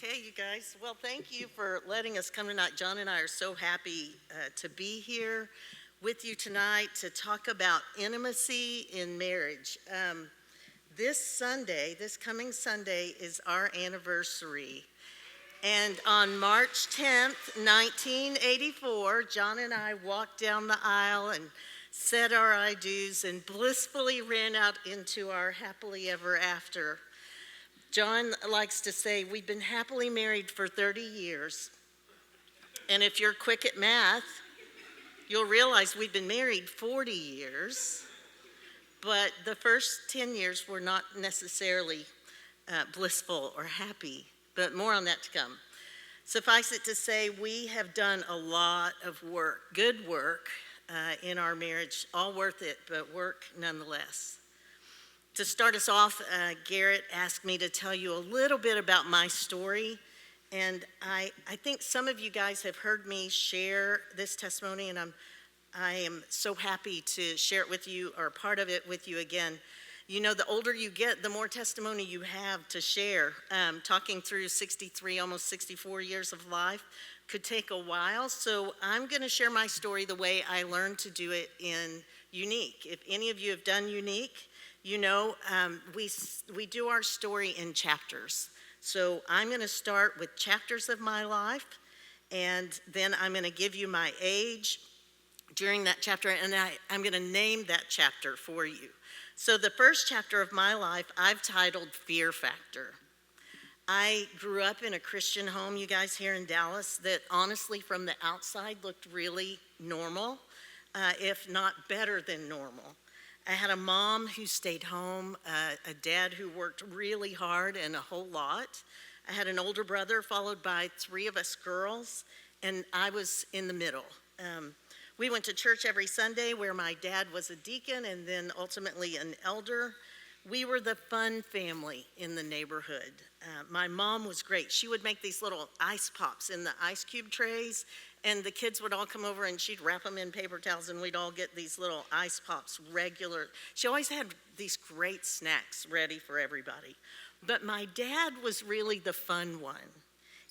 Okay, you guys. Well, thank you for letting us come tonight. John and I are so happy to be here with you tonight to talk about intimacy in marriage. This coming Sunday, is our anniversary. And on March 10th, 1984, John and I walked down the aisle and said our I do's and blissfully ran out into our happily ever after. John likes to say we've been happily married for 30 years. And if you're quick at math, you'll realize we've been married 40 years. But the first 10 years were not necessarily blissful or happy, but more on that to come. Suffice it to say, we have done a lot of work, good work in our marriage, all worth it, but work nonetheless. To start us off, Garrett asked me to tell you a little bit about my story, and I think some of you guys have heard me share this testimony, and I am so happy to share it with you, or part of it with you again. You know, the older you get, the more testimony you have to share. Talking through 63, almost 64 years of life could take a while, so I'm going to share my story the way I learned to do it in Unique. If any of you have done Unique, you know, we do our story in chapters. So I'm going to start with chapters of my life, and then I'm going to give you my age during that chapter, and I'm going to name that chapter for you. So the first chapter of my life, I've titled Fear Factor. I grew up in a Christian home, you guys, here in Dallas, that honestly from the outside looked really normal, if not better than normal. I had a mom who stayed home, a dad who worked really hard and a whole lot. I had an older brother followed by 3 of us girls, and I was in the middle. We went to church every Sunday where my dad was a deacon and then ultimately an elder. We were the fun family in the neighborhood. My mom was great. She would make these little ice pops in the ice cube trays, and the kids would all come over and she'd wrap them in paper towels and we'd all get these little ice pops regular. She always had these great snacks ready for everybody. But my dad was really the fun one.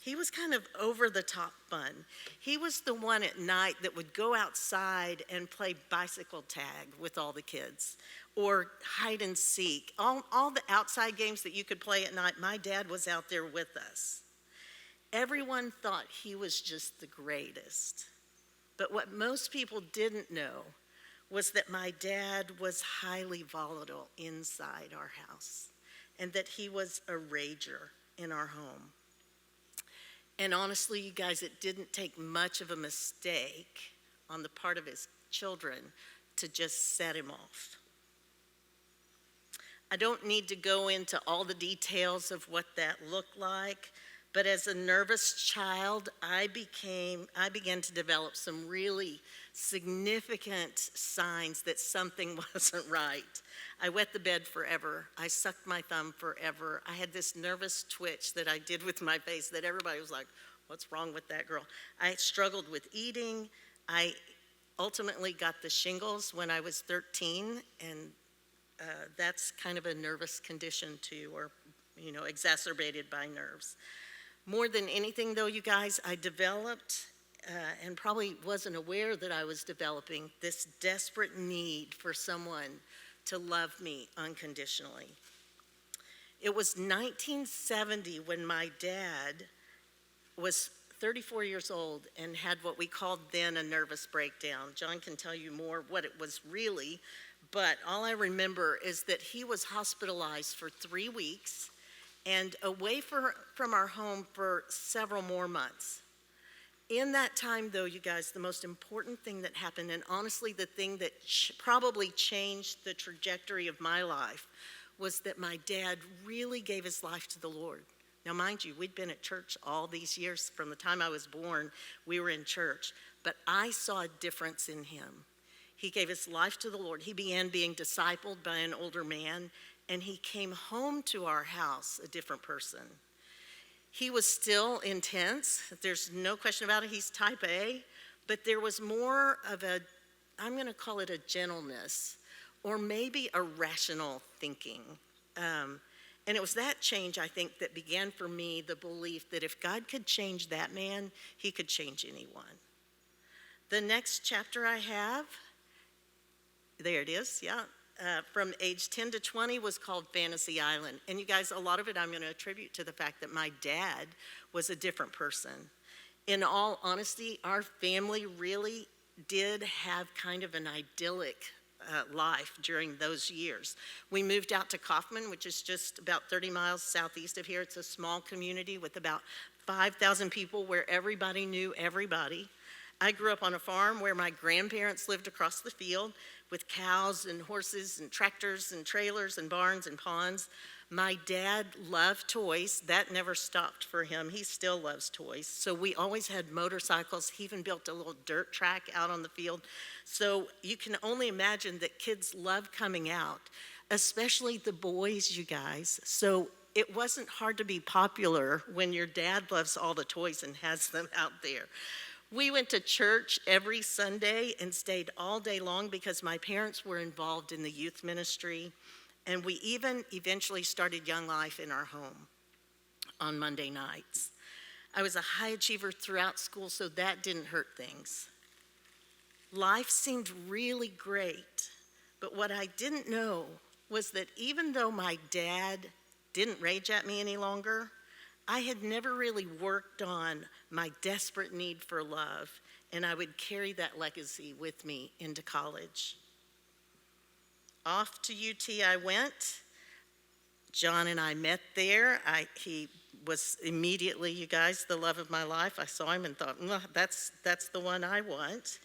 He was kind of over the top fun. He was the one at night that would go outside and play bicycle tag with all the kids or hide and seek. All the outside games that you could play at night, my dad was out there with us. Everyone thought he was just the greatest. But what most people didn't know was that my dad was highly volatile inside our house and that he was a rager in our home. And honestly, you guys, it didn't take much of a mistake on the part of his children to just set him off. I don't need to go into all the details of what that looked like, but as a nervous child, I began to develop some really significant signs that something wasn't right. I wet the bed forever. I sucked my thumb forever. I had this nervous twitch that I did with my face that everybody was like, what's wrong with that girl? I struggled with eating. I ultimately got the shingles when I was 13, and that's kind of a nervous condition too, or, you know, exacerbated by nerves. More than anything though, you guys, I developed and probably wasn't aware that I was developing this desperate need for someone to love me unconditionally. It was 1970 when my dad was 34 years old and had what we called then a nervous breakdown. John can tell you more what it was really, but all I remember is that he was hospitalized for 3 weeks and away from our home for several more months. In that time, though, you guys, the most important thing that happened, and honestly the thing that probably changed the trajectory of my life, was that my dad really gave his life to the Lord. Now, mind you, we'd been at church all these years. From the time I was born, we were in church. But I saw a difference in him. He gave his life to the Lord. He began being discipled by an older man, and he came home to our house a different person. He was still intense. There's no question about it. He's type A. But there was more of I'm going to call it a gentleness, or maybe a rational thinking. And it was that change, I think, that began for me the belief that if God could change that man, he could change anyone. The next chapter I have, there it is, yeah. From age 10 to 20 was called Fantasy Island. And you guys, a lot of it I'm going to attribute to the fact that my dad was a different person. In all honesty, our family really did have kind of an idyllic life during those years. We moved out to Kaufman, which is just about 30 miles southeast of here. It's a small community with about 5,000 people where everybody knew everybody. I grew up on a farm where my grandparents lived across the field with cows and horses and tractors and trailers and barns and ponds. My dad loved toys. That never stopped for him. He still loves toys. So we always had motorcycles. He even built a little dirt track out on the field. So you can only imagine that kids love coming out, especially the boys, you guys. So it wasn't hard to be popular when your dad loves all the toys and has them out there. We went to church every Sunday and stayed all day long because my parents were involved in the youth ministry. And we even eventually started Young Life in our home on Monday nights. I was a high achiever throughout school, so that didn't hurt things. Life seemed really great, but what I didn't know was that even though my dad didn't rage at me any longer, I had never really worked on my desperate need for love, and I would carry that legacy with me into college. Off to UT I went. John and I met there. He was immediately, you guys, the love of my life. I saw him and thought, that's the one I want.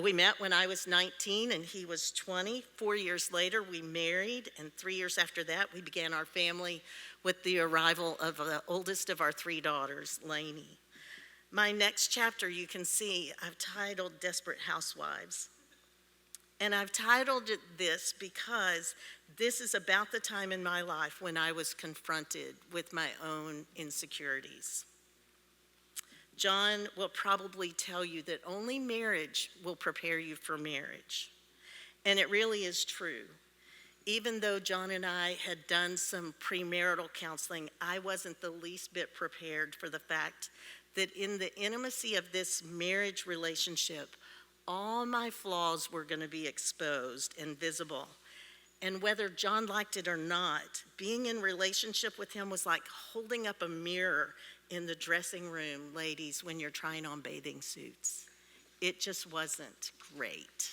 We met when I was 19 and he was 20. 4 years later, we married, and 3 years after that, we began our family with the arrival of the oldest of our 3 daughters, Lainey. My next chapter, you can see, I've titled Desperate Housewives. And I've titled it this because this is about the time in my life when I was confronted with my own insecurities. John will probably tell you that only marriage will prepare you for marriage. And it really is true. Even though John and I had done some premarital counseling, I wasn't the least bit prepared for the fact that in the intimacy of this marriage relationship, all my flaws were going to be exposed and visible. And whether John liked it or not, being in relationship with him was like holding up a mirror in the dressing room, ladies, when you're trying on bathing suits. It just wasn't great.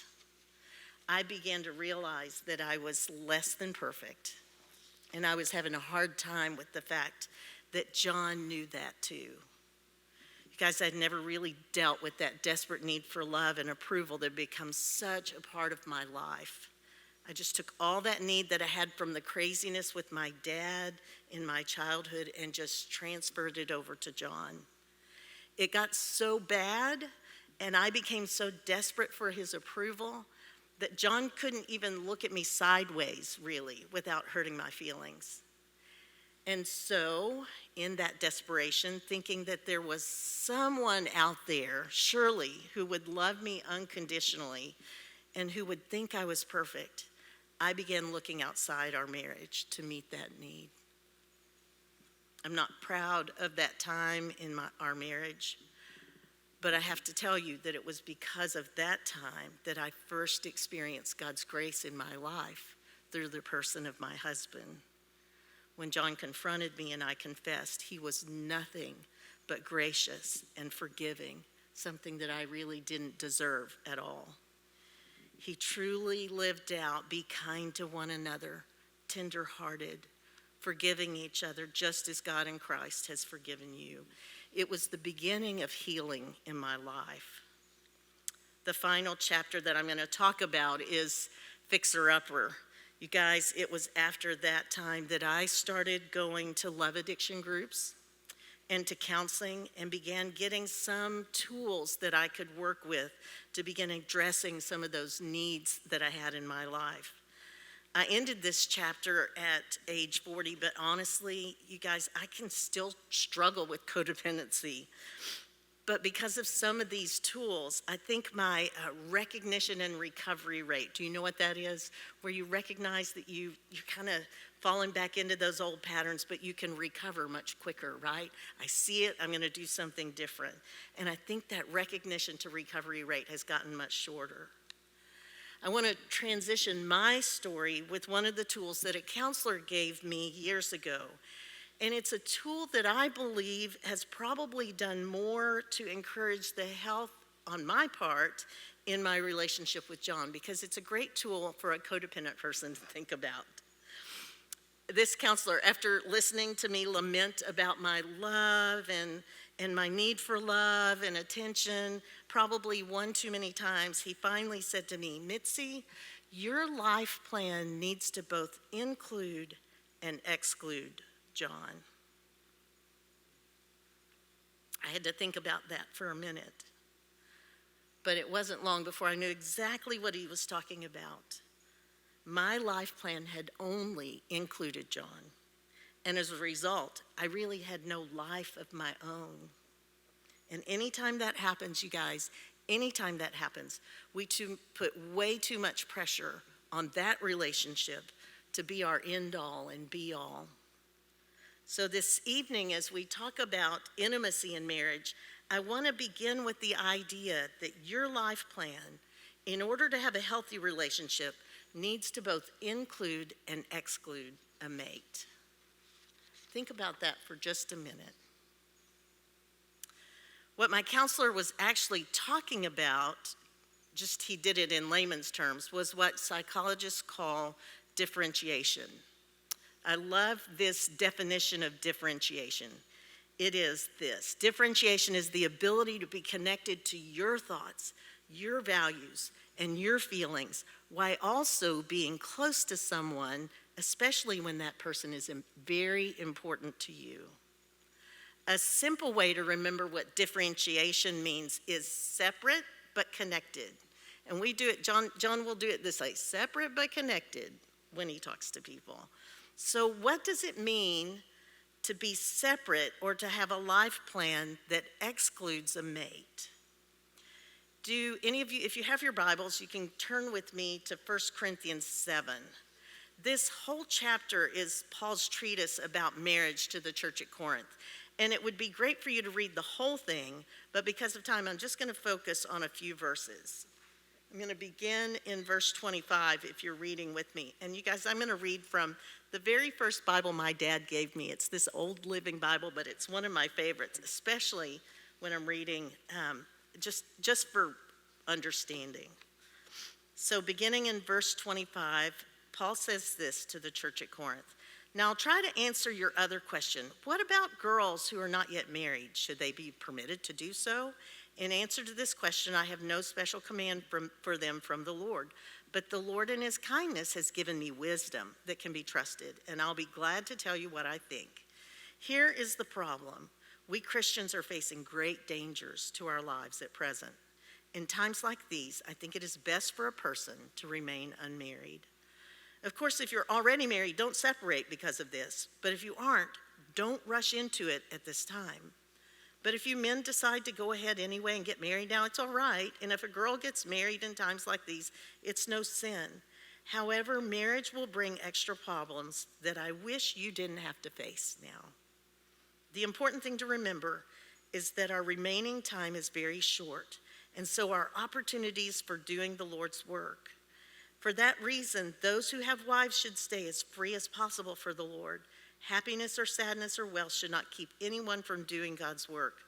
I began to realize that I was less than perfect, and I was having a hard time with the fact that John knew that too. Guys, I'd never really dealt with that desperate need for love and approval that had become such a part of my life. I just took all that need that I had from the craziness with my dad in my childhood and just transferred it over to John. It got so bad, and I became so desperate for his approval that John couldn't even look at me sideways, really, without hurting my feelings. And so, in that desperation, thinking that there was someone out there, surely, who would love me unconditionally and who would think I was perfect, I began looking outside our marriage to meet that need. I'm not proud of that time in our marriage, but I have to tell you that it was because of that time that I first experienced God's grace in my life through the person of my husband. When John confronted me and I confessed, he was nothing but gracious and forgiving, something that I really didn't deserve at all. He truly lived out, be kind to one another, tender-hearted, forgiving each other just as God in Christ has forgiven you. It was the beginning of healing in my life. The final chapter that I'm going to talk about is Fixer Upper. You guys, it was after that time that I started going to love addiction groups and to counseling and began getting some tools that I could work with to begin addressing some of those needs that I had in my life. I ended this chapter at age 40, but honestly, you guys, I can still struggle with codependency. But because of some of these tools, I think my recognition and recovery rate, do you know what that is? Where you recognize that you're kind of falling back into those old patterns, but you can recover much quicker, right? I see it, I'm gonna do something different. And I think that recognition to recovery rate has gotten much shorter. I wanna transition my story with one of the tools that a counselor gave me years ago. And it's a tool that I believe has probably done more to encourage the health on my part in my relationship with John, because it's a great tool for a codependent person to think about. This counselor, after listening to me lament about my love and my need for love and attention, probably one too many times, he finally said to me, "Mitzi, your life plan needs to both include and exclude John." I had to think about that for a minute. But it wasn't long before I knew exactly what he was talking about. My life plan had only included John. And as a result, I really had no life of my own. And anytime that happens, you guys, anytime that happens, we put way too much pressure on that relationship to be our end all and be all. So this evening, as we talk about intimacy in marriage, I want to begin with the idea that your life plan, in order to have a healthy relationship, needs to both include and exclude a mate. Think about that for just a minute. What my counselor was actually talking about, just he did it in layman's terms, was what psychologists call differentiation. I love this definition of differentiation. It is this: differentiation is the ability to be connected to your thoughts, your values, and your feelings, while also being close to someone, especially when that person is very important to you. A simple way to remember what differentiation means is separate but connected. And we do it, John will do it this way: separate but connected when he talks to people. So what does it mean to be separate or to have a life plan that excludes a mate? Do any of you, if you have your Bibles, you can turn with me to 1 Corinthians 7. This whole chapter is Paul's treatise about marriage to the church at Corinth. And it would be great for you to read the whole thing, but because of time, I'm just going to focus on a few verses. I'm going to begin in verse 25 if you're reading with me. And you guys, I'm going to read from the very first Bible my dad gave me. It's this old Living Bible, but it's one of my favorites, especially when I'm reading just for understanding. So beginning in verse 25, Paul says this to the church at Corinth: "Now I'll try to answer your other question. What about girls who are not yet married? Should they be permitted to do so? In answer to this question, I have no special command for them from the Lord. But the Lord in his kindness has given me wisdom that can be trusted, and I'll be glad to tell you what I think. Here is the problem. We Christians are facing great dangers to our lives at present. In times like these, I think it is best for a person to remain unmarried. Of course, if you're already married, don't separate because of this. But if you aren't, don't rush into it at this time. But if you men decide to go ahead anyway and get married now, it's all right. And if a girl gets married in times like these, it's no sin. However, marriage will bring extra problems that I wish you didn't have to face now. The important thing to remember is that our remaining time is very short, and so our opportunities for doing the Lord's work. For that reason, those who have wives should stay as free as possible for the Lord. Happiness or sadness or wealth should not keep anyone from doing God's work.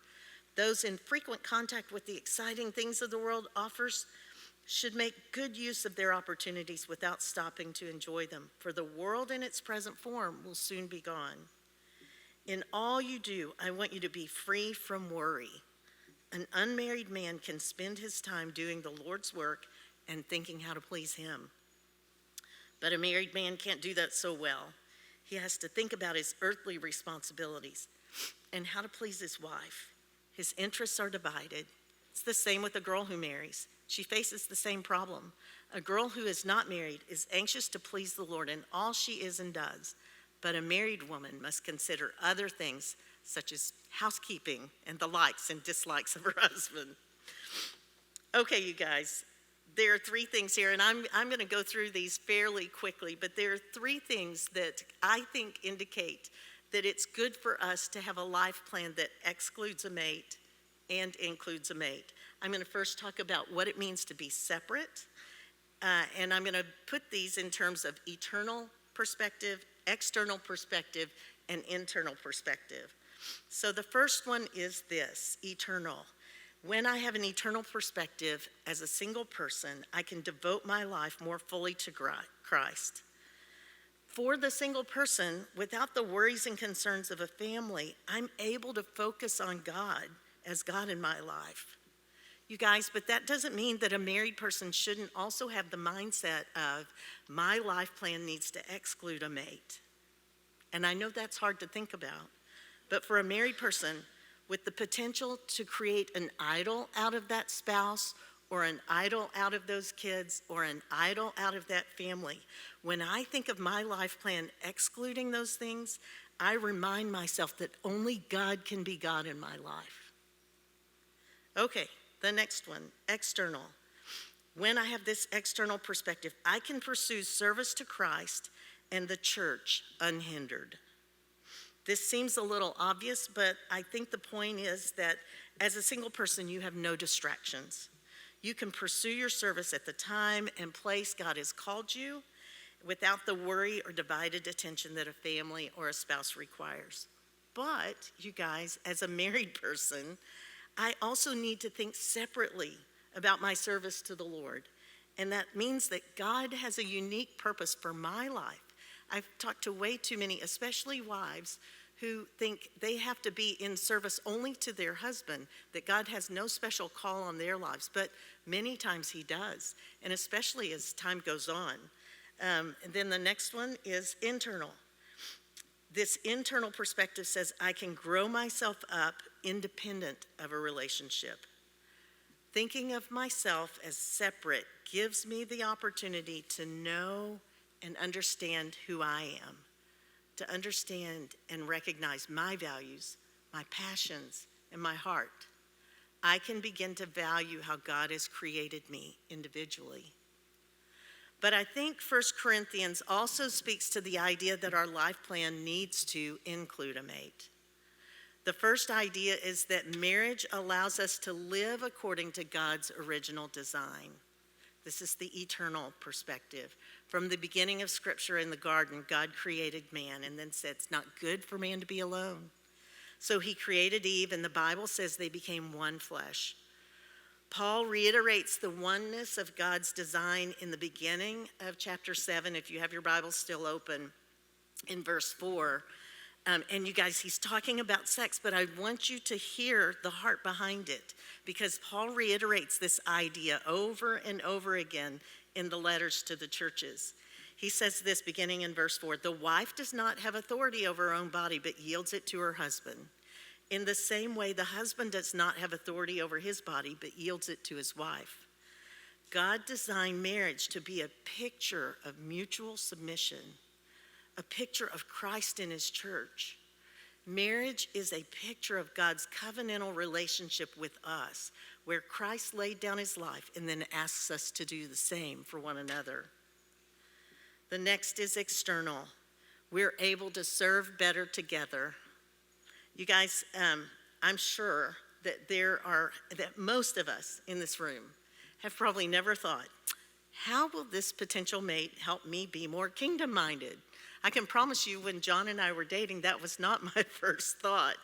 Those in frequent contact with the exciting things of the world offers should make good use of their opportunities without stopping to enjoy them, for the world in its present form will soon be gone. In all you do, I want you to be free from worry. An unmarried man can spend his time doing the Lord's work and thinking how to please him. But a married man can't do that so well. He has to think about his earthly responsibilities and how to please his wife. His interests are divided. It's the same with a girl who marries. She faces the same problem. A girl who is not married is anxious to please the Lord in all she is and does, but a married woman must consider other things such as housekeeping and the likes and dislikes of her husband. Okay, you guys, there are 3 things here, and I'm going to go through these fairly quickly, but there are 3 things that I think indicate that it's good for us to have a life plan that excludes a mate and includes a mate. I'm going to first talk about what it means to be separate, and I'm going to put these in terms of eternal perspective, external perspective, and internal perspective. So the first one is this, eternal. When I have an eternal perspective as a single person, I can devote my life more fully to Christ. For the single person, without the worries and concerns of a family, I'm able to focus on God as God in my life. You guys, but that doesn't mean that a married person shouldn't also have the mindset of, my life plan needs to exclude a mate. And I know that's hard to think about, but for a married person, with the potential to create an idol out of that spouse, or an idol out of those kids, or an idol out of that family, when I think of my life plan excluding those things, I remind myself that only God can be God in my life. Okay, the next one, external. When I have this external perspective, I can pursue service to Christ and the church unhindered. This seems a little obvious, but I think the point is that as a single person, you have no distractions. You can pursue your service at the time and place God has called you without the worry or divided attention that a family or a spouse requires. But, you guys, as a married person, I also need to think separately about my service to the Lord. And that means that God has a unique purpose for my life. I've talked to way too many, especially wives, who think they have to be in service only to their husband, that God has no special call on their lives, but many times he does, and especially as time goes on. And then the next one is internal. This internal perspective says I can grow myself up independent of a relationship. Thinking of myself as separate gives me the opportunity to know and understand who I am, to understand and recognize my values, my passions, and my heart. I can begin to value how God has created me individually. But I think 1 Corinthians also speaks to the idea that our life plan needs to include a mate. The first idea is that marriage allows us to live according to God's original design. This is the eternal perspective. From the beginning of Scripture in the garden, God created man and then said, it's not good for man to be alone. So he created Eve, and the Bible says they became one flesh. Paul reiterates the oneness of God's design in the beginning of chapter 7, if you have your Bible still open, in verse 4. And you guys, he's talking about sex, but I want you to hear the heart behind it, because Paul reiterates this idea over and over again in the letters to the churches. He says this beginning in verse 4, the wife does not have authority over her own body, but yields it to her husband. In the same way, the husband does not have authority over his body, but yields it to his wife. God designed marriage to be a picture of mutual submission, a picture of Christ in his church. Marriage is a picture of God's covenantal relationship with us, where Christ laid down his life and then asks us to do the same for one another. The next is external. We're able to serve better together. You guys, I'm sure that most of us in this room have probably never thought, how will this potential mate help me be more kingdom-minded? I can promise you, when John and I were dating, that was not my first thought.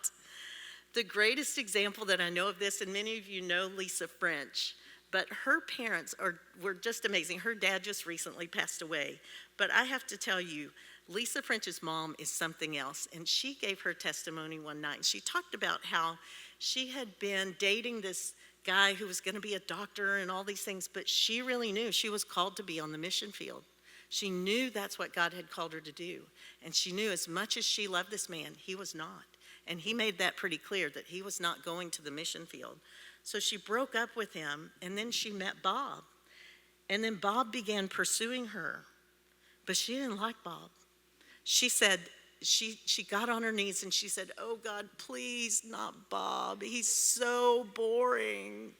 The greatest example that I know of this, and many of you know Lisa French, but her parents were just amazing. Her dad just recently passed away. But I have to tell you, Lisa French's mom is something else. And she gave her testimony one night. And she talked about how she had been dating this guy who was going to be a doctor and all these things, but she really knew she was called to be on the mission field. She knew that's what God had called her to do. And she knew as much as she loved this man, he was not. And he made that pretty clear, that he was not going to the mission field. So she broke up with him, and then she met Bob. And then Bob began pursuing her. But she didn't like Bob. She said, she got on her knees and she said, "Oh God, please not Bob. He's so boring."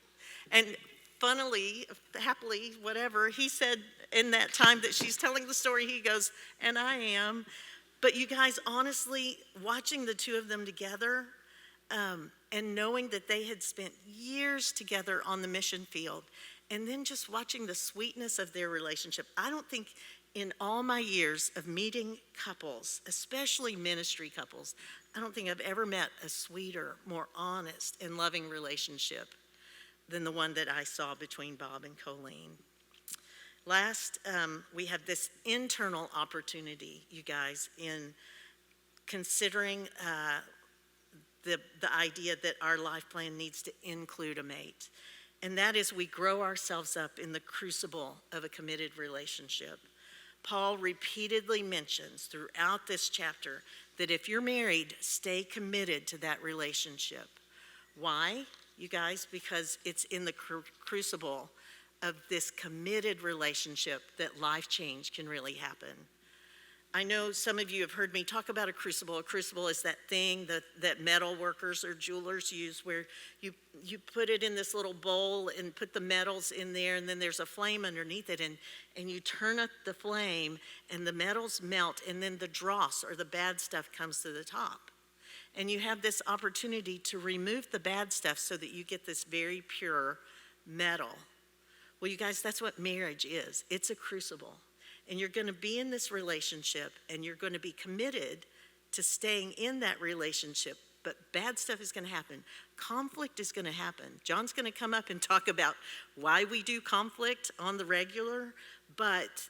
And funnily, happily, whatever, he said in that time that she's telling the story, he goes, "And I am." But you guys, honestly, watching the two of them together, and knowing that they had spent years together on the mission field, and then just watching the sweetness of their relationship. I don't think in all my years of meeting couples, especially ministry couples, I don't think I've ever met a sweeter, more honest and loving relationship than the one that I saw between Bob and Colleen. Last, we have this internal opportunity, you guys, in considering the idea that our life plan needs to include a mate. And that is, we grow ourselves up in the crucible of a committed relationship. Paul repeatedly mentions throughout this chapter that if you're married, stay committed to that relationship. Why, you guys? Because it's in the crucible of this committed relationship that life change can really happen. I know some of you have heard me talk about a crucible. A crucible is that thing that metal workers or jewelers use, where you put it in this little bowl and put the metals in there, and then there's a flame underneath it, and you turn up the flame and the metals melt, and then the dross or the bad stuff comes to the top. And you have this opportunity to remove the bad stuff so that you get this very pure metal. Well, you guys, that's what marriage is. It's a crucible. And you're going to be in this relationship, and you're going to be committed to staying in that relationship. But bad stuff is going to happen. Conflict is going to happen. John's going to come up and talk about why we do conflict on the regular, but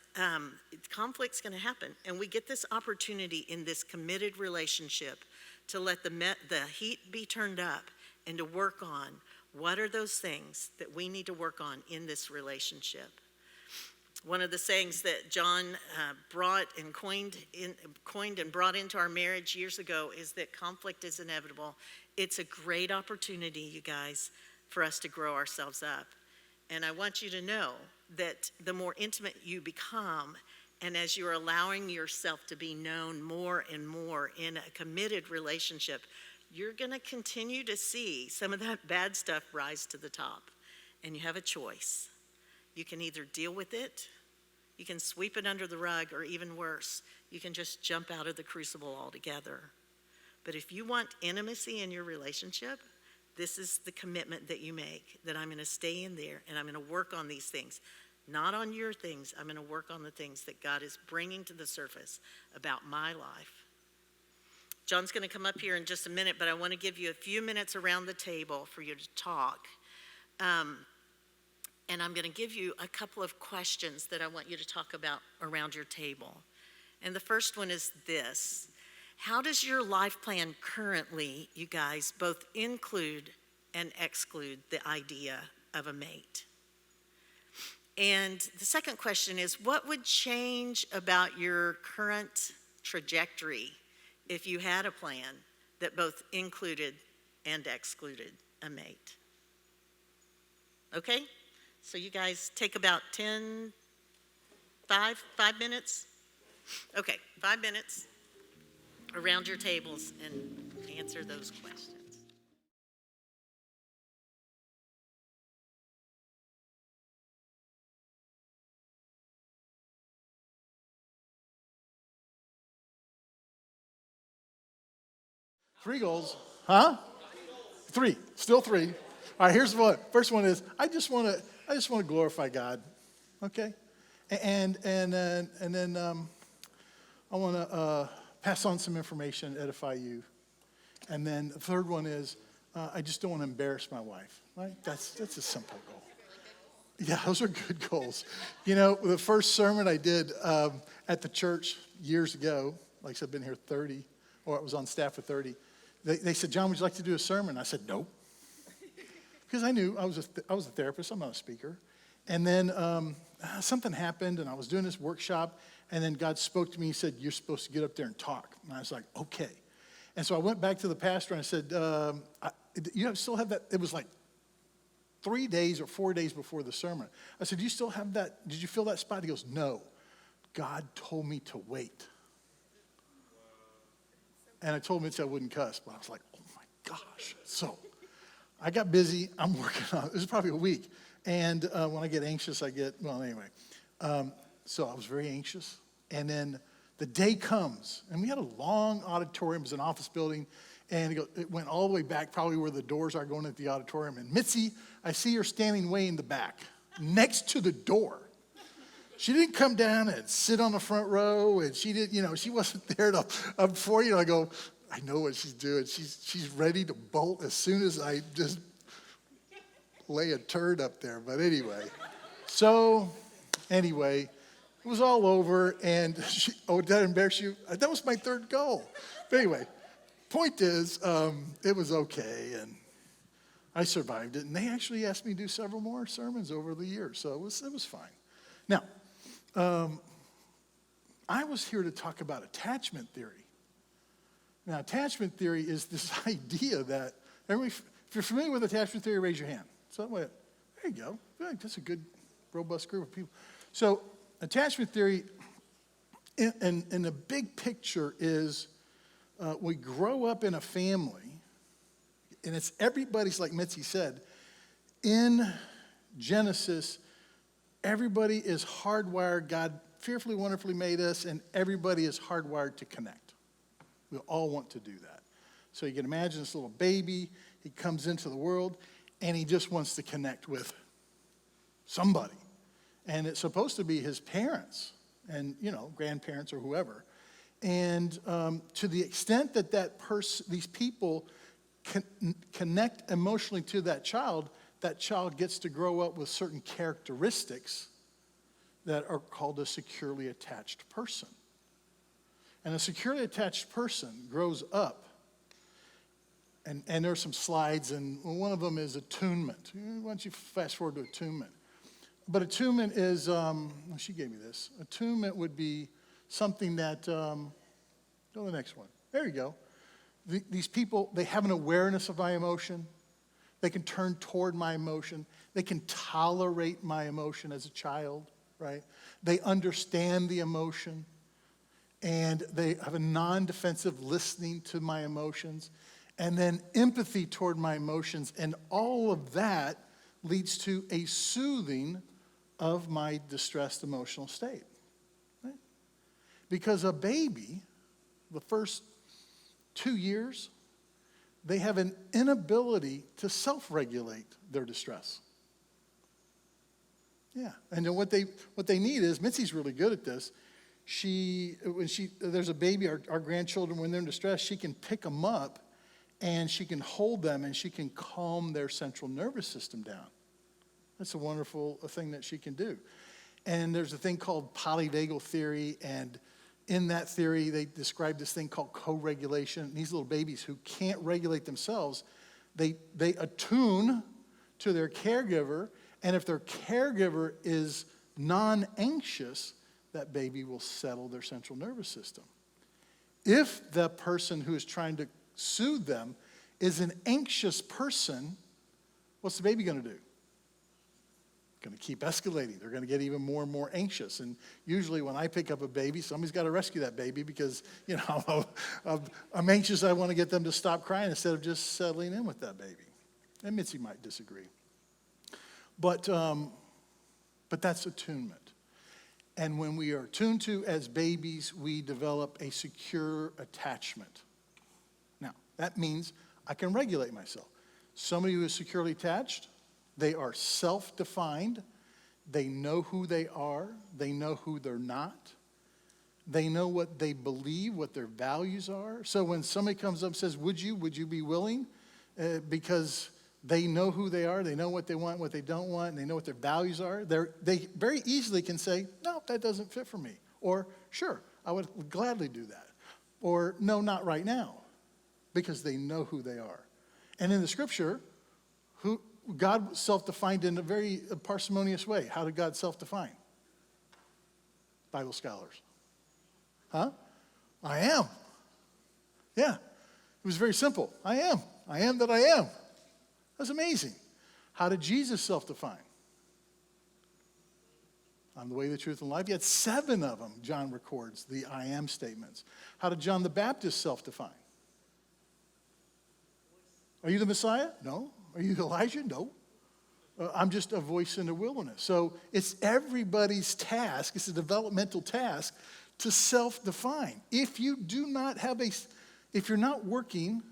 conflict's going to happen. And we get this opportunity in this committed relationship to let the heat be turned up and to work on what are those things that we need to work on in this relationship. One of the sayings that John brought and coined and brought into our marriage years ago is that conflict is inevitable. It's a great opportunity, you guys, for us to grow ourselves up. And I want you to know that the more intimate you become, and as you're allowing yourself to be known more and more in a committed relationship, you're going to continue to see some of that bad stuff rise to the top. And you have a choice. You can either deal with it, you can sweep it under the rug, or even worse, you can just jump out of the crucible altogether. But if you want intimacy in your relationship, this is the commitment that you make, that I'm going to stay in there and I'm going to work on these things. Not on your things, I'm going to work on the things that God is bringing to the surface about my life. John's going to come up here in just a minute, but I want to give you a few minutes around the table for you to talk. And I'm going to give you a couple of questions that I want you to talk about around your table. And the first one is this: how does your life plan currently, you guys, both include and exclude the idea of a mate? And the second question is, what would change about your current trajectory if you had a plan that both included and excluded a mate? Okay? So you guys take about 5 minutes? Okay, 5 minutes around your tables and answer those questions. Three goals, huh? Three, still three. All right, here's one. First one is I just want to glorify God, okay? And then I want to pass on some information, edify you. And then the third one is I just don't want to embarrass my wife, right? That's a simple goal. Yeah, those are good goals. You know, the first sermon I did at the church years ago, like I said, I've been here 30, or I was on staff for 30. They said, "John, would you like to do a sermon?" I said, "No." Because I knew I was a therapist, I'm not a speaker. And then something happened, and I was doing this workshop, and then God spoke to me. He said, "You're supposed to get up there and talk." And I was like, "Okay." And so I went back to the pastor, and I said, "You still have that?" It was like 3 days or 4 days before the sermon. I said, "Do you still have that? Did you fill that spot?" He goes, "No. God told me to wait." And I told Mitzi I wouldn't cuss, but I was like, oh my gosh. So I got busy. I'm working on it. This is probably a week. And when I get anxious, anyway. So I was very anxious. And then the day comes, and we had a long auditorium. It was an office building. And it went all the way back, probably where the doors are going into the auditorium. And Mitzi, I see her standing way in the back, next to the door. She didn't come down and sit on the front row, and she didn't, she wasn't there before, I go, I know what she's doing. She's ready to bolt as soon as I just lay a turd up there. But anyway, it was all over, and did that embarrass you? That was my third goal. But anyway, point is, it was okay, and I survived it. And they actually asked me to do several more sermons over the years, so it was fine. Now, I was here to talk about attachment theory. Now, attachment theory is this idea that, if you're familiar with attachment theory, raise your hand. So there you go. That's a good, robust group of people. So attachment theory, in the big picture, is we grow up in a family, and it's everybody's, like Mitzi said, in Genesis, everybody is hardwired. God fearfully, wonderfully made us, and everybody is hardwired to connect. We all want to do that. So you can imagine this little baby. He comes into the world, and he just wants to connect with somebody. And it's supposed to be his parents and, grandparents or whoever. And to the extent that these people connect emotionally to that child gets to grow up with certain characteristics that are called a securely attached person. And a securely attached person grows up, and there's some slides, and one of them is attunement. Why don't you fast forward to attunement? But attunement is, she gave me this. Attunement would be something that, go to the next one. There you go. These people, they have an awareness of my emotion. They can turn toward my emotion. They can tolerate my emotion as a child, right? They understand the emotion, and they have a non-defensive listening to my emotions, and then empathy toward my emotions, and all of that leads to a soothing of my distressed emotional state, right? Because a baby, the first 2 years, they have an inability to self-regulate their distress. Yeah, and then what they need is, Mitzi's really good at this. There's a baby, our grandchildren, when they're in distress, she can pick them up, and she can hold them, and she can calm their central nervous system down. That's a wonderful thing that she can do. And there's a thing called polyvagal theory, and in that theory, they describe this thing called co-regulation. These little babies who can't regulate themselves, they attune to their caregiver, and if their caregiver is non-anxious, that baby will settle their central nervous system. If the person who is trying to soothe them is an anxious person, what's the baby going to do? Going to keep escalating. They're going to get even more and more anxious. And usually when I pick up a baby, somebody's got to rescue that baby because, I'm anxious. I want to get them to stop crying instead of just settling in with that baby. And Mitzi might disagree. But that's attunement. And when we are attuned to as babies, we develop a secure attachment. Now, that means I can regulate myself. Somebody who is securely attached, they are self-defined. They know who they are. They know who they're not. They know what they believe, what their values are. So when somebody comes up and says, would you be willing? Because they know who they are. They know what they want, what they don't want, and they know what their values are. They very easily can say, no, that doesn't fit for me. Or, sure, I would gladly do that. Or, no, not right now. Because they know who they are. And in the scripture, God self-defined in a very parsimonious way. How did God self-define? Bible scholars. Huh? I am. Yeah. It was very simple. I am. I am that I am. That's amazing. How did Jesus self-define? I'm the way, the truth, and life. He had 7 of them, John records, the I am statements. How did John the Baptist self-define? Are you the Messiah? No. Are you Elijah? No. I'm just a voice in the wilderness. So it's everybody's task, it's a developmental task to self-define. If you do not have if you're not working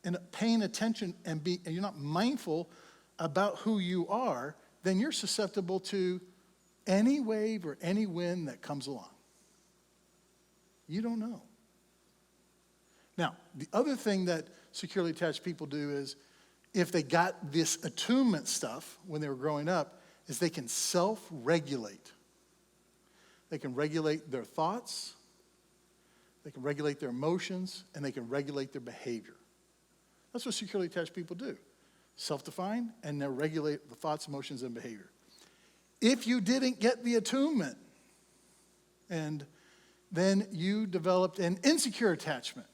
and paying attention and you're not mindful about who you are, then you're susceptible to any wave or any wind that comes along. You don't know. Now, the other thing that securely attached people do is, if they got this attunement stuff when they were growing up, is they can self-regulate. They can regulate their thoughts, they can regulate their emotions, and they can regulate their behavior. That's what securely attached people do. Self-define, and they regulate the thoughts, emotions, and behavior. If you didn't get the attunement, and then you developed an insecure attachment,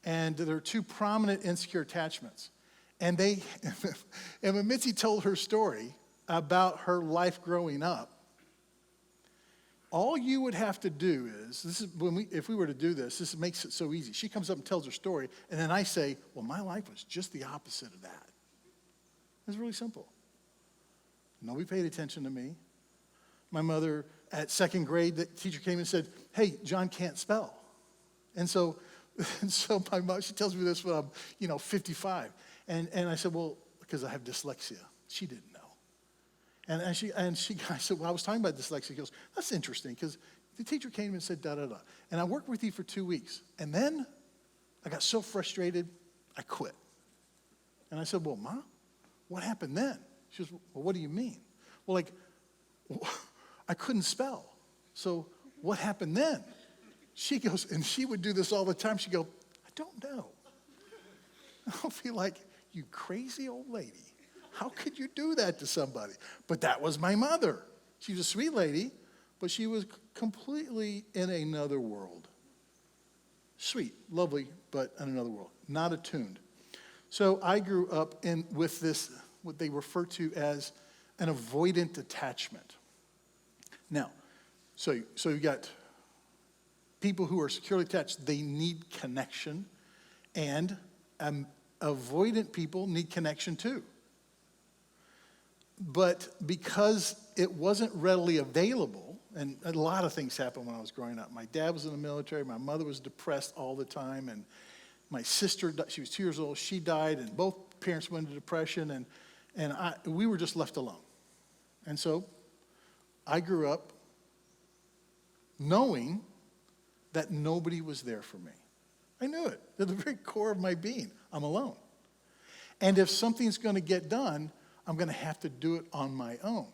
and there are two prominent insecure attachments. And and when Mitzi told her story about her life growing up, all you would have to do is if we were to do this makes it so easy. She comes up and tells her story, and then I say, well, my life was just the opposite of that. It's really simple. Nobody paid attention to me. My mother, at second grade, the teacher came and said, hey, John can't spell. And so my mom, she tells me this when I'm, 55. And I said, well, because I have dyslexia. She didn't know. And I said, well, I was talking about dyslexia. She goes, that's interesting, because the teacher came and said, da-da-da. And I worked with you for 2 weeks. And then I got so frustrated, I quit. And I said, well, Ma, what happened then? She goes, well, what do you mean? Well, I couldn't spell. So what happened then? She goes, and she would do this all the time. She'd go, I don't know. I'll feel like, you crazy old lady. How could you do that to somebody? But that was my mother. She was a sweet lady, but she was completely in another world. Sweet, lovely, but in another world. Not attuned. So I grew up with this, what they refer to as an avoidant attachment. Now, so you got people who are securely attached, they need connection, and avoidant people need connection too. But because it wasn't readily available, and a lot of things happened when I was growing up. My dad was in the military, my mother was depressed all the time, and my sister, she was 2 years old, she died, and both parents went into depression, and we were just left alone. And so I grew up knowing that nobody was there for me. I knew it. At the very core of my being, I'm alone. And if something's going to get done, I'm going to have to do it on my own.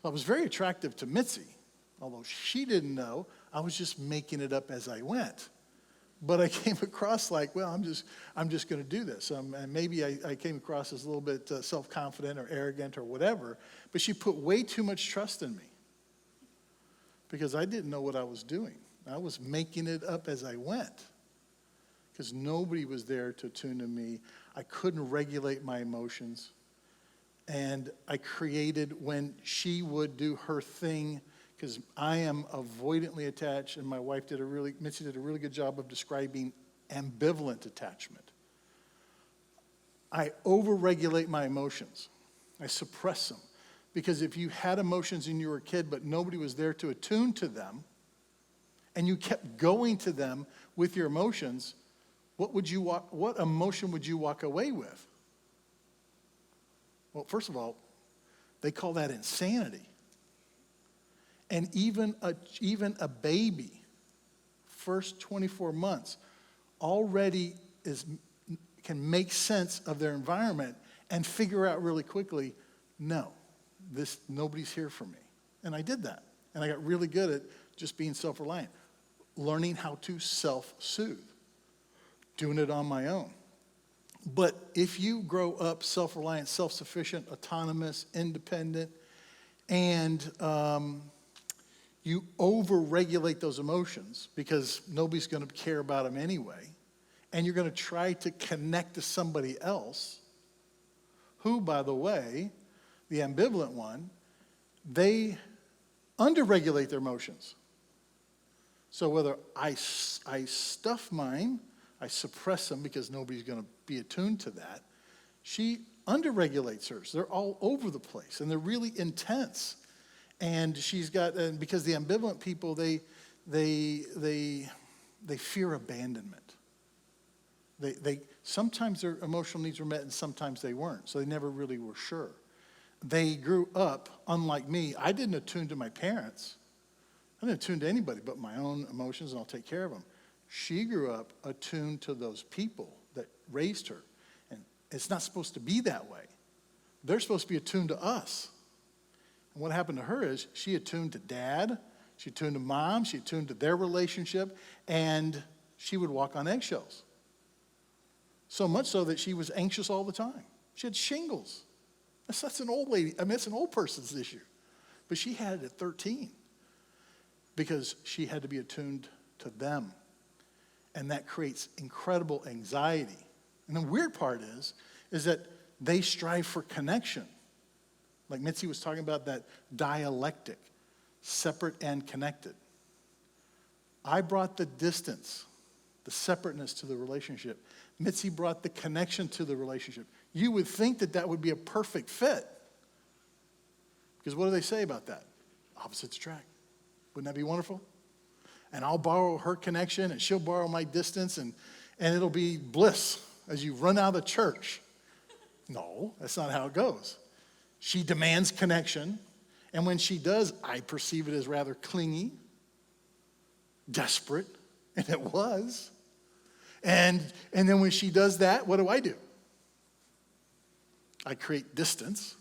I was very attractive to Mitzi, although she didn't know. I was just making it up as I went. But I came across like, well, I'm just going to do this. And maybe I came across as a little bit self-confident or arrogant or whatever. But she put way too much trust in me because I didn't know what I was doing. I was making it up as I went because nobody was there to attune to me. I couldn't regulate my emotions. And I created, when she would do her thing, because I am avoidantly attached, and my wife Mitzi did a really good job of describing ambivalent attachment. I overregulate my emotions. I suppress them. Because if you had emotions when you were a kid, but nobody was there to attune to them, and you kept going to them with your emotions, what emotion would you walk away with? Well, first of all, they call that insanity. And even a baby, first 24 months, already can make sense of their environment and figure out really quickly, no, nobody's here for me. And I did that. And I got really good at just being self-reliant, learning how to self-soothe, doing it on my own. But if you grow up self-reliant, self-sufficient, autonomous, independent, and you over-regulate those emotions because nobody's going to care about them anyway, and you're going to try to connect to somebody else, who, by the way, the ambivalent one, they under-regulate their emotions. So whether I stuff mine, I suppress them because nobody's going to be attuned to that. She underregulates hers. They're all over the place, and they're really intense. And and because the ambivalent people, they fear abandonment. They sometimes their emotional needs were met, and sometimes they weren't. So they never really were sure. They grew up, unlike me. I didn't attune to my parents. I didn't attune to anybody but my own emotions, and I'll take care of them. She grew up attuned to those people that raised her. And it's not supposed to be that way. They're supposed to be attuned to us. And what happened to her is she attuned to dad, she attuned to mom, she attuned to their relationship, and she would walk on eggshells. So much so that she was anxious all the time. She had shingles. That's an old lady. I mean, it's an old person's issue. But she had it at 13 because she had to be attuned to them. And that creates incredible anxiety. And the weird part is that they strive for connection. Like Mitzi was talking about that dialectic, separate and connected. I brought the distance, the separateness to the relationship. Mitzi brought the connection to the relationship. You would think that that would be a perfect fit. Because what do they say about that? Opposites attract. Wouldn't that be wonderful? And I'll borrow her connection, and she'll borrow my distance, and it'll be bliss as you run out of the church. No, that's not how it goes. She demands connection, and when she does, I perceive it as rather clingy, desperate, and it was. And then when she does that, what do? I create distance,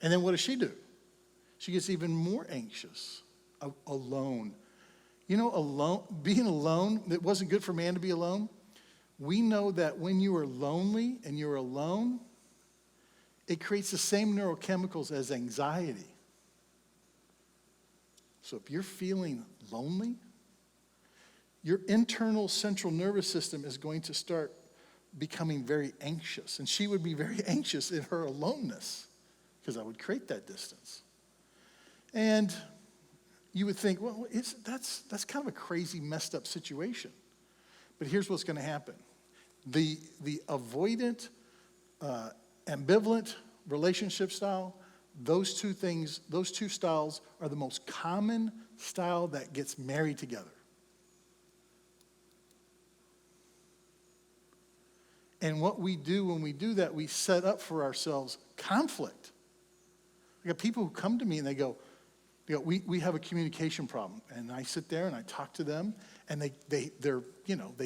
and then what does she do? She gets even more anxious, alone. You know, being alone, it wasn't good for man to be alone. We know that when you are lonely and you're alone, it creates the same neurochemicals as anxiety. So if you're feeling lonely, your internal central nervous system is going to start becoming very anxious. And she would be very anxious in her aloneness because I would create that distance. And you would think, well, that's kind of a crazy, messed up situation. But here's what's going to happen. The avoidant, ambivalent relationship style, those two styles are the most common style that gets married together. And what we do when we do that, we set up for ourselves conflict. I got people who come to me and they go, we have a communication problem. And I sit there and I talk to them, and they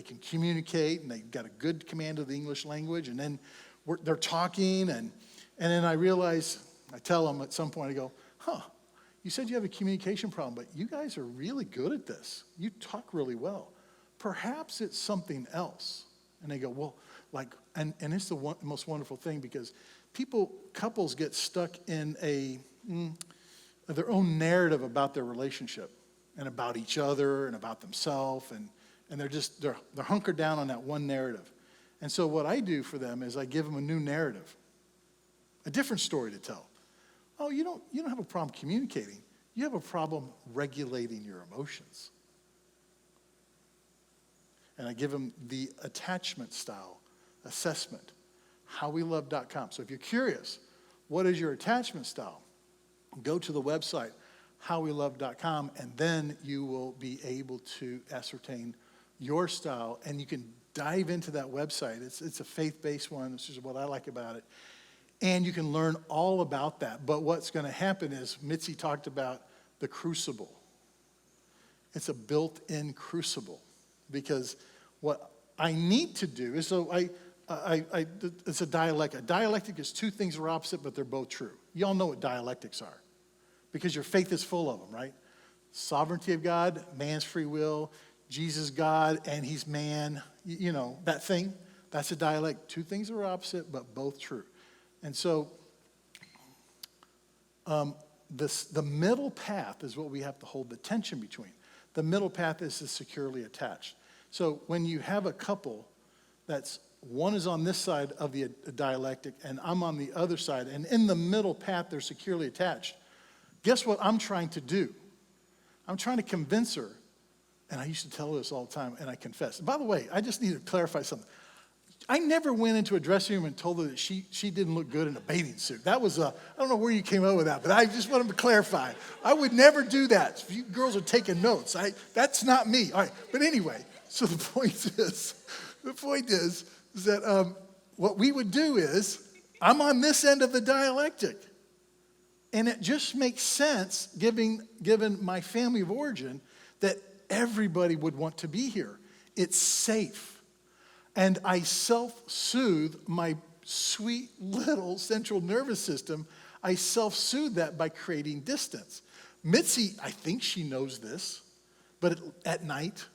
can communicate, and they got a good command of the English language, and then they're talking, and then I realize, I tell them at some point, I go, you said you have a communication problem, but you guys are really good at this. You talk really well. Perhaps it's something else. And they go, well, and it's the most wonderful thing, because couples get stuck in their own narrative about their relationship and about each other and about themselves, and they're hunkered down on that one narrative. And so what I do for them is I give them a new narrative, a different story to tell. Oh, you don't have a problem communicating. You have a problem regulating your emotions. And I give them the attachment style assessment, howwelove.com. So if you're curious, what is your attachment style? Go to the website, howwelove.com, and then you will be able to ascertain your style, and you can dive into that website. It's a faith-based one, which is what I like about it. And you can learn all about that. But what's going to happen is, Mitzi talked about the crucible. It's a built-in crucible, because what I need to do is, it's a dialectic. A dialectic is two things are opposite, but they're both true. You all know what dialectics are, because your faith is full of them, right? Sovereignty of God, man's free will, Jesus God, and he's man. You know, that thing, that's a dialect. Two things are opposite, but both true. And so the middle path is what we have to hold the tension between. The middle path is securely attached. So when you have a couple that's one is on this side of the dialectic and I'm on the other side, and in the middle path they're securely attached, guess what I'm trying to do? I'm trying to convince her And I used to tell her this all the time, and I confess. By the way, I just need to clarify something. I never went into a dressing room and told her that she didn't look good in a bathing suit. That was I don't know where you came up with that, but I just wanted to clarify. I would never do that. If you girls are taking notes, that's not me. All right, but anyway, so the point is that what we would do is, I'm on this end of the dialectic. And it just makes sense, given my family of origin, that everybody would want to be here. It's safe. And I self-soothe my sweet little central nervous system. I self-soothe that by creating distance. Mitzi, I think she knows this, but at night,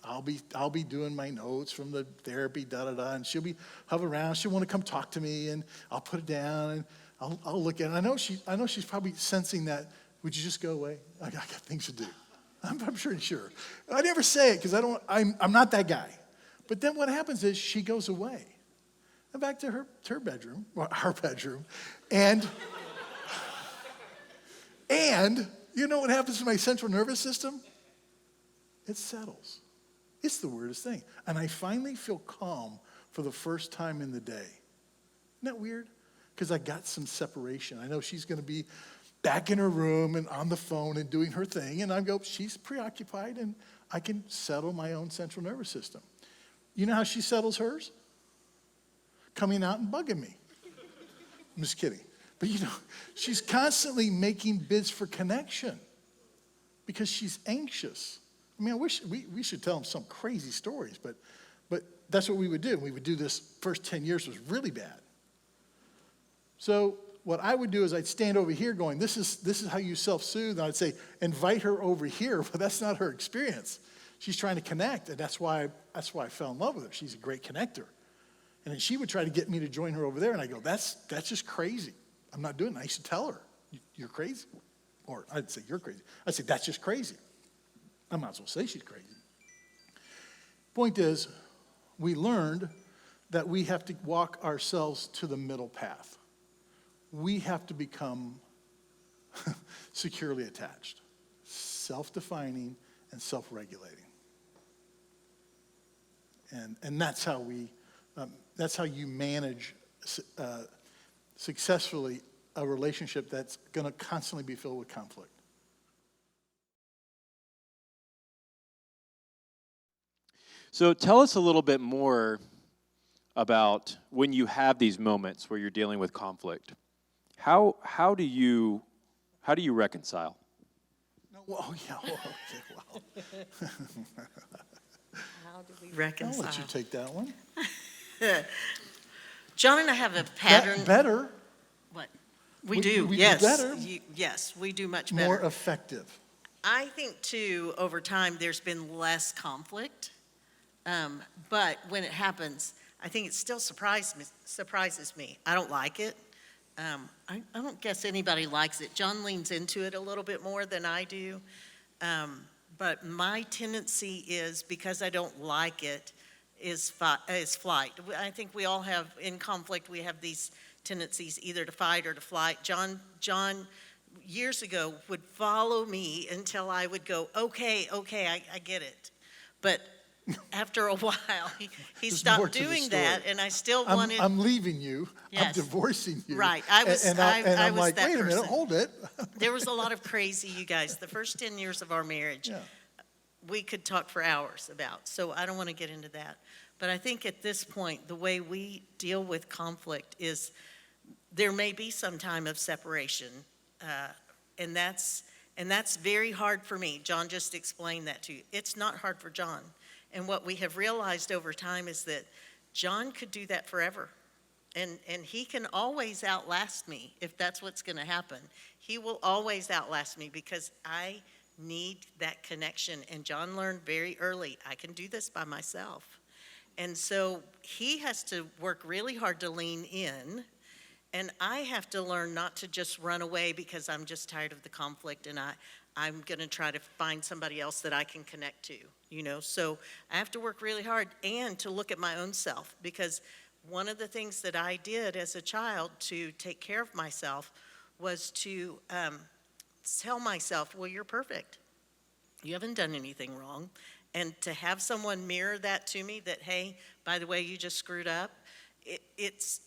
I'll be doing my notes from the therapy, and she'll be hovering around. She'll want to come talk to me, and I'll put it down, and I'll look at it. I know she's probably sensing that. Would you just go away? I got things to do. I'm sure. I never say it because I'm not that guy. But then what happens is she goes away, and back to her bedroom, or our bedroom, and you know what happens to my central nervous system? It settles. It's the weirdest thing. And I finally feel calm for the first time in the day. Isn't that weird? Because I got some separation. I know she's going to be back in her room and on the phone and doing her thing. And she's preoccupied, and I can settle my own central nervous system. You know how she settles hers? Coming out and bugging me. I'm just kidding. But she's constantly making bids for connection because she's anxious. I mean, I wish we should tell them some crazy stories, but that's what we would do. We would do this. First 10 years was really bad. So what I would do is I'd stand over here going, this is how you self-soothe. And I'd say, invite her over here. But that's not her experience. She's trying to connect, and that's why I fell in love with her. She's a great connector. And then she would try to get me to join her over there, and I go, that's just crazy. I'm not doing it. I used to tell her, you're crazy. Or I'd say, you're crazy. I'd say, that's just crazy. I might as well say she's crazy. Point is, we learned that we have to walk ourselves to the middle path. We have to become securely attached, self-defining, and self-regulating. And that's how you manage successfully a relationship that's going to constantly be filled with conflict. So tell us a little bit more about when you have these moments where you're dealing with conflict. How do you reconcile? Well, yeah. Well, okay, well. How do we reconcile? I'll let you take that one. John and I have a pattern. Better. What? We do, yes. Do better. Yes, we do much better. More effective. I think, too, over time, there's been less conflict. But when it happens, I think it still surprises me. I don't like it. I don't guess anybody likes it. John leans into it a little bit more than I do. But my tendency is, because I don't like it, is flight. I think we all have, in conflict, we have these tendencies either to fight or to flight. John years ago would follow me until I would go, okay, I get it. But after a while, he stopped doing that, and I still wanted. I'm leaving you. Yes. I'm divorcing you. Right. I was. And I'm like, wait a minute, hold it. There was a lot of crazy, you guys. The first 10 years of our marriage, we could talk for hours about. So I don't want to get into that. But I think at this point, the way we deal with conflict is there may be some time of separation, and that's very hard for me. John just explained that to you. It's not hard for John. And what we have realized over time is that John could do that forever. And he can always outlast me if that's what's going to happen. He will always outlast me because I need that connection. And John learned very early, I can do this by myself. And so he has to work really hard to lean in. And I have to learn not to just run away because I'm just tired of the conflict and I'm going to try to find somebody else that I can connect to, So I have to work really hard and to look at my own self, because one of the things that I did as a child to take care of myself was to tell myself, well, you're perfect. You haven't done anything wrong. And to have someone mirror that to me, that, hey, by the way, you just screwed up, it's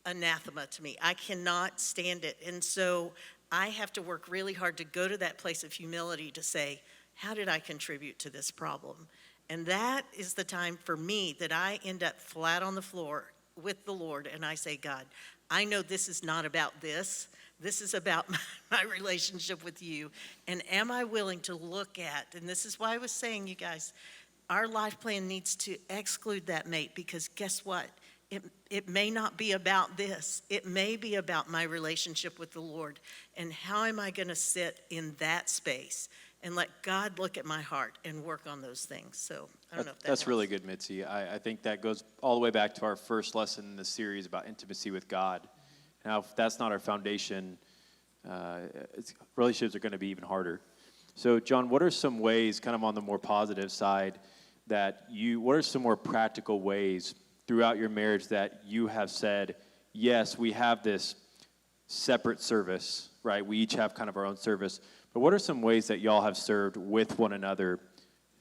anathema to me. I cannot stand it. And so I have to work really hard to go to that place of humility to say, how did I contribute to this problem? And that is the time for me that I end up flat on the floor with the Lord, and I say, God, I know this is not about this. This is about my relationship with you. And am I willing to look at, and this is why I was saying, you guys, our life plan needs to exclude that mate, because guess what? It may not be about this. It may be about my relationship with the Lord. And how am I going to sit in that space and let God look at my heart and work on those things? So I don't know if that That's helps. really good, Mitzi. I think that goes all the way back to our first lesson in the series about intimacy with God. Now, if that's not our foundation, relationships are going to be even harder. So, John, what are some ways, kind of on the more positive side, what are some more practical ways throughout your marriage that you have said, yes, we have this separate service, right? We each have kind of our own service. But what are some ways that y'all have served with one another,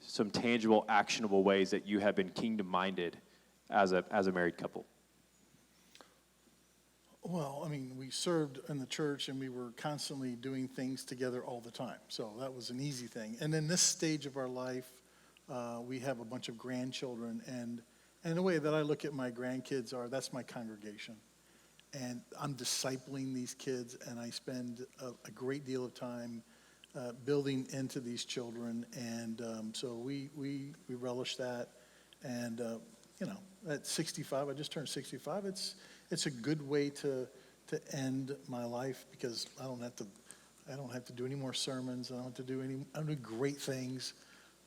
some tangible, actionable ways that you have been kingdom-minded as a married couple? Well, I mean, we served in the church and we were constantly doing things together all the time. So that was an easy thing. And in this stage of our life, we have a bunch of grandchildren. And the way that I look at my grandkids that's my congregation. And I'm discipling these kids, and I spend a great deal of time building into these children. And so we relish that. And, at 65, I just turned 65, it's a good way to end my life, because I don't have to do any more sermons. I don't do great things.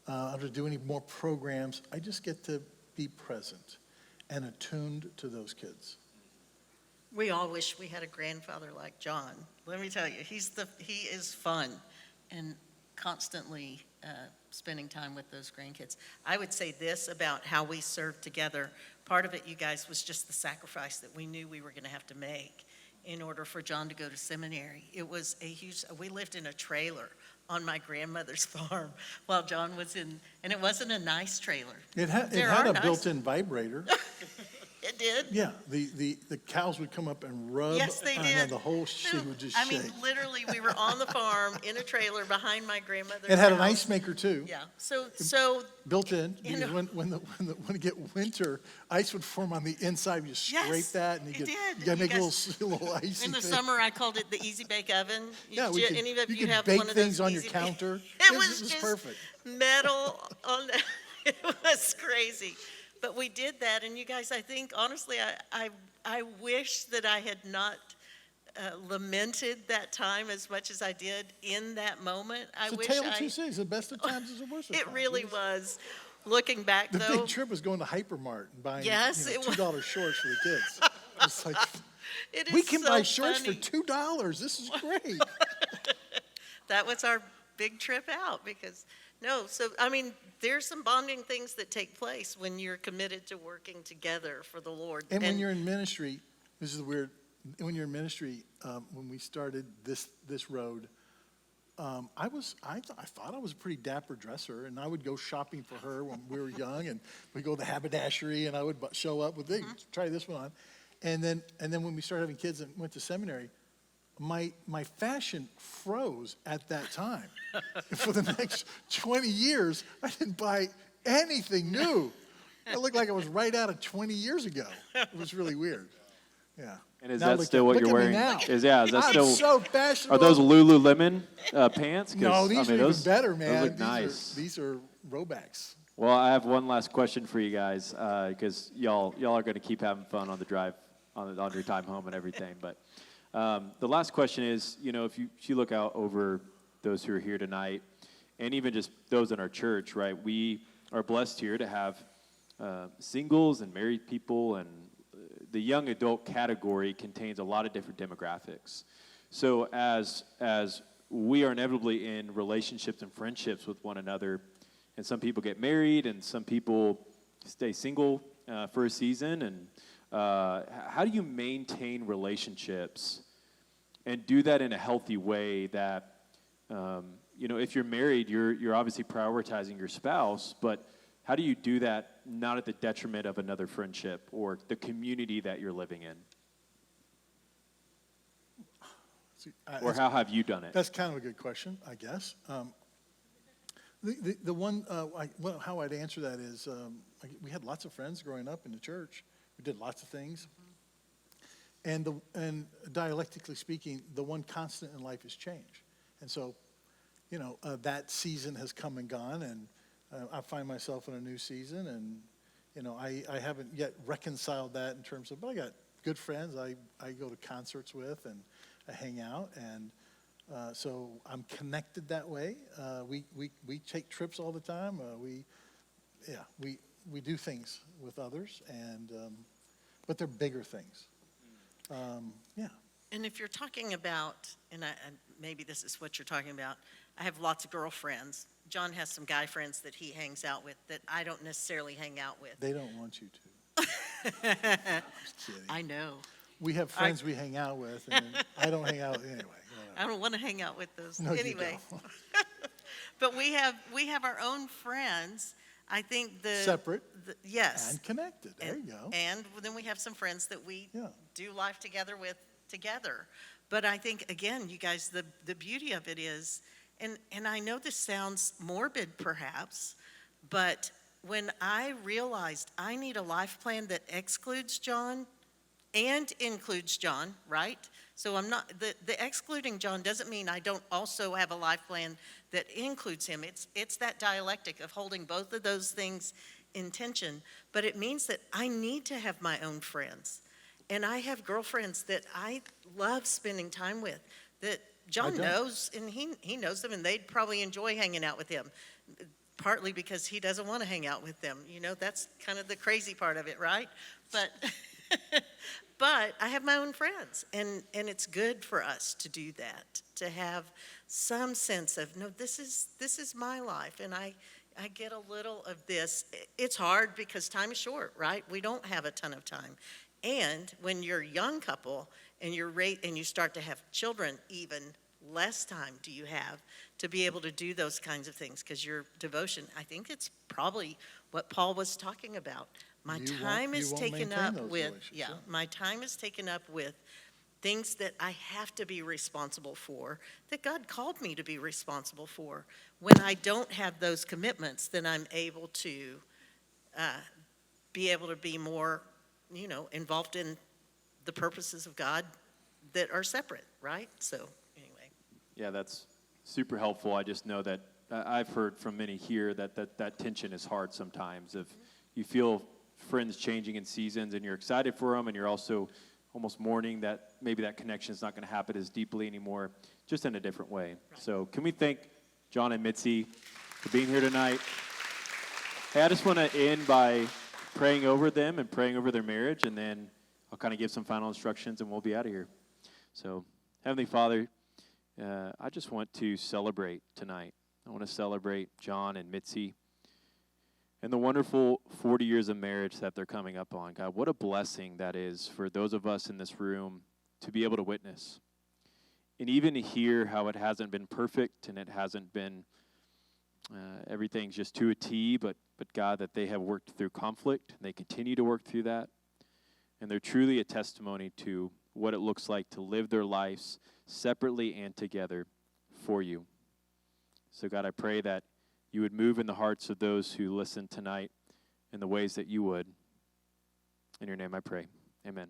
I don't have to do any more programs. I just get to be present and attuned to those kids. We all wish we had a grandfather like John. Let me tell you, he is fun and constantly spending time with those grandkids. I would say this about how we served together. Part of it, you guys, was just the sacrifice that we knew we were going to have to make in order for John to go to seminary. It was we lived in a trailer on my grandmother's farm while John was in, and it wasn't a nice trailer. It had a built-in vibrator. It did? Yeah, the cows would come up and rub. Yes, they and did. then the whole thing would just I shake. mean, literally, we were on the farm in a trailer behind my grandmother's It had an house. ice maker too. Yeah, so Built in, You because know- when it get winter, ice would form on the inside. You scrape Yes, that, and it you did. gotta make You a guys- little icy in the thing. summer, I called it the Easy Bake Oven. Yeah, Any of you you could have bake one of things those on your Easy Bake- counter. It was was just perfect. metal on the, it was crazy. But we did that, and you guys, I think, honestly, I wish that I had not lamented that time as much as I did in that moment. I It's a wish tale of two cities. The best of times is the worst of It times. really was. Looking back, The though, big trip was going to Hypermart and buying Yes, it was. $2 shorts for the kids. It's like, it is we can so buy shorts funny. for $2. This is great. That was our big trip out because, so, I mean, there's some bonding things that take place when you're committed to working together for the Lord. And when you're in ministry, this is weird. When you're in ministry, when we started this road, I thought I was a pretty dapper dresser, and I would go shopping for her when we were young, and we'd go to the haberdashery, and I would show up with, hey, try this one on. And then when we started having kids and went to seminary, my fashion froze at that time. For the next 20 years, I didn't buy anything new. It looked like I was right out of 20 years ago. It was really weird. Yeah. And is Now that look still what look you're at me wearing? now. Is that I'm still? so fashionable. Are those Lululemon pants? 'Cause, No, these I mean, are those, even better, man. Those look these nice. These are Robacks. Well, I have one last question for you guys, because y'all are going to keep having fun on the drive, on your time home and everything. But the last question is, if you look out over those who are here tonight, and even just those in our church, right? We are blessed here to have singles and married people, and the young adult category contains a lot of different demographics. So as we are inevitably in relationships and friendships with one another, and some people get married and some people stay single for a season, and how do you maintain relationships and do that in a healthy way that if you're married, you're obviously prioritizing your spouse, but how do you do that not at the detriment of another friendship or the community that you're living in? See, Or how have you done it? that's kind of a good question, I guess. The one, how I'd answer that is, we had lots of friends growing up in the church. We did lots of things. And dialectically speaking, the one constant in life is change. And so, that season has come and gone, and I find myself in a new season, and, I haven't yet reconciled that in terms of, but I got good friends I go to concerts with, and I hang out, and so I'm connected that way. We take trips all the time. We do things with others, and but they're bigger things. Yeah. And if you're talking about, and maybe this is what you're talking about, I have lots of girlfriends. John has some guy friends that he hangs out with that I don't necessarily hang out with. They don't want you to. Just kidding. I know. We have friends we hang out with, and I don't hang out anyway. I don't want to hang out with those No, anyway. you don't. But we have our own friends. I think Separate yes. and connected. There you go. And then we have some friends that we Yeah. do life together with together. But I think, again, you guys, the beauty of it is, and I know this sounds morbid perhaps, but when I realized I need a life plan that excludes John and includes John, right? So I'm not, the excluding John doesn't mean I don't also have a life plan that includes him. It's that dialectic of holding both of those things in tension. But it means that I need to have my own friends. And I have girlfriends that I love spending time with that John knows, and he knows them, and they'd probably enjoy hanging out with him, partly because he doesn't want to hang out with them. That's kind of the crazy part of it, right? But but I have my own friends, and it's good for us to do that, to have some sense of, no, this is my life, and I get a little of this. It's hard because time is short, right? We don't have a ton of time. And when you're a young couple and you start to have children, even less time do you have to be able to do those kinds of things, because your devotion, I think it's probably what Paul was talking about. My time is taken up with things that I have to be responsible for, that God called me to be responsible for. When I don't have those commitments, then I'm able to be more involved in the purposes of God that are separate, right? So anyway. Yeah, that's super helpful. I just know that I've heard from many here that tension is hard sometimes. If you feel friends changing in seasons and you're excited for them, and you're also almost mourning that maybe that connection is not going to happen as deeply anymore, just in a different way. Right. So can we thank John and Mitzi for being here tonight? Hey, I just want to end by praying over them and praying over their marriage, and then I'll kind of give some final instructions and we'll be out of here. So, Heavenly Father, I just want to celebrate tonight. I want to celebrate John and Mitzi and the wonderful 40 years of marriage that they're coming up on. God, what a blessing that is for those of us in this room to be able to witness. And even to hear how it hasn't been perfect and it hasn't been everything's just to a T, but God, that they have worked through conflict, and they continue to work through that. And they're truly a testimony to what it looks like to live their lives separately and together for you. So God, I pray that you would move in the hearts of those who listen tonight in the ways that you would. In your name I pray. Amen.